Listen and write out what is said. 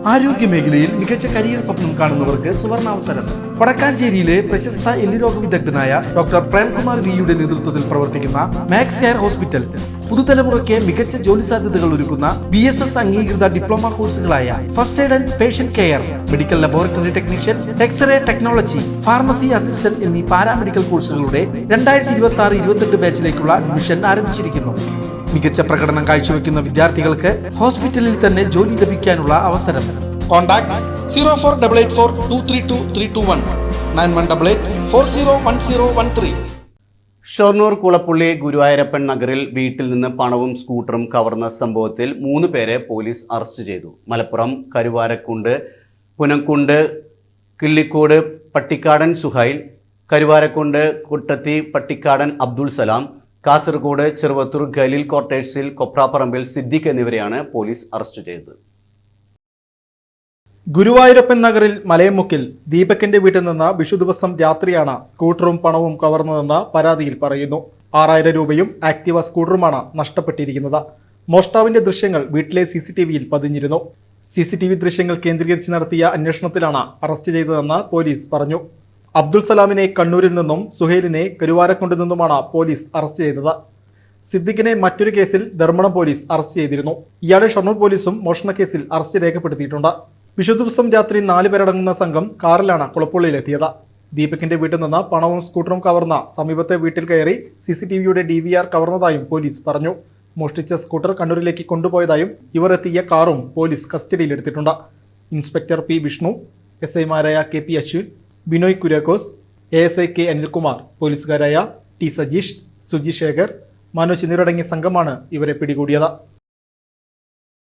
ആരോഗ്യമേഖലയിൽ മികച്ച കരിയർ സ്വപ്നം കാണുന്നവർക്ക് സുവർണാവസരം. വടക്കാഞ്ചേരിയിലെ പ്രശസ്ത എല്ലുരോഗ വിദഗ്ധനായ ഡോക്ടർ പ്രേംകുമാർ വിയുടെ നേതൃത്വത്തിൽ പ്രവർത്തിക്കുന്ന മാക്സ് ഹെയർ ഹോസ്പിറ്റൽ പുതുതലമുറയ്ക്ക് മികച്ച ജോലി സാധ്യതകൾ ഒരുക്കുന്ന BSS അംഗീകൃത ഡിപ്ലോമ കോഴ്സുകളായ first aid and patient care, medical laboratory technician, x-ray technology, pharmacy assistant എന്നീ പാരാമെഡിക്കൽ കോഴ്സുകളുടെ 2026-28 ബാച്ചിലേക്കുള്ള അഡ്മിഷൻ ആരംഭിച്ചിരിക്കുന്നു. മികച്ച പ്രകടനം കാഴ്ചവെക്കുന്ന വിദ്യാർത്ഥികൾക്ക് ഹോസ്പിറ്റലിൽ തന്നെ ജോലി ലഭിക്കാനുള്ള അവസരം. കോൺടാക്ട് 0488423231 9188401013. ഷൊർണൂർ കുളപ്പുള്ളി ഗുരുവായൂരപ്പൻ നഗറിൽ വീട്ടിൽ നിന്ന് പണവും സ്കൂട്ടറും കവർന്ന സംഭവത്തിൽ 3 പേരെ പോലീസ് അറസ്റ്റ് ചെയ്തു. മലപ്പുറം കരുവാരക്കുണ്ട് പുനക്കുണ്ട് കിള്ളിക്കോട് പട്ടിക്കാടൻ സുഹൈൽ, കരുവാരക്കുണ്ട് കുട്ടത്തി പട്ടിക്കാടൻ അബ്ദുൾ സലാം, കാസർഗോഡ് ചെറുവത്തൂർ ഖലീൽ ക്വാർട്ടേഴ്സിൽ കൊപ്രാപ്പറമ്പിൽ സിദ്ദിഖ് എന്നിവരെയാണ് പോലീസ് അറസ്റ്റ് ചെയ്തത്. ഗുരുവായൂരപ്പൻ നഗറിൽ മലയമുക്കിൽ ദീപകിന്റെ വീട്ടിൽ നിന്ന് വിഷു ദിവസം രാത്രിയാണ് സ്കൂട്ടറും പണവും കവർന്നതെന്ന് പരാതിയിൽ പറയുന്നു. 6000 രൂപയും ആക്ടിവ സ്കൂട്ടറുമാണ് നഷ്ടപ്പെട്ടിരിക്കുന്നത്. മോഷ്ടാവിന്റെ ദൃശ്യങ്ങൾ വീട്ടിലെ CCTVയിൽ പതിഞ്ഞിരുന്നു. CCTV ദൃശ്യങ്ങൾ കേന്ദ്രീകരിച്ച് നടത്തിയ അന്വേഷണത്തിലാണ് അറസ്റ്റ് ചെയ്തതെന്ന് പോലീസ് പറഞ്ഞു. അബ്ദുൾ സലാമിനെ കണ്ണൂരിൽ നിന്നും സുഹൈലിനെ കരുവാരക്കുണ്ടിൽ നിന്നുമാണ് പോലീസ് അറസ്റ്റ് ചെയ്തത്. സിദ്ദിഖിനെ മറ്റൊരു കേസിൽ ധർമ്മടം പോലീസ് അറസ്റ്റ് ചെയ്തിരുന്നു. ഇയാളെ ഷൊർണൂർ പോലീസും മോഷണക്കേസിൽ അറസ്റ്റ് രേഖപ്പെടുത്തിയിട്ടുണ്ട്. വിഷു ദിവസം രാത്രി 4 പേരടങ്ങുന്ന സംഘം കാറിലാണ് കുളപ്പുള്ളിയിലെത്തിയത്. ദീപകിന്റെ വീട്ടിൽ നിന്ന് പണവും സ്കൂട്ടറും കവർന്ന സമീപത്തെ വീട്ടിൽ കയറി CCTVയുടെ DVR കവർന്നതായും പോലീസ് പറഞ്ഞു. മോഷ്ടിച്ച സ്കൂട്ടർ കണ്ണൂരിലേക്ക് കൊണ്ടുപോയതായും ഇവർ എത്തിയ കാറും പോലീസ് കസ്റ്റഡിയിലെടുത്തിട്ടുണ്ട്. Inspector P. വിഷ്ണു, SI മാരായ KP Ashwin, Binoy Kuriakose, ASI K. Anilkumar, പോലീസുകാരായ T. സജീഷ്, സുജി ശേഖർ, മനോജ് എന്നിവരടങ്ങിയ സംഘമാണ് ഇവരെ പിടികൂടിയത്.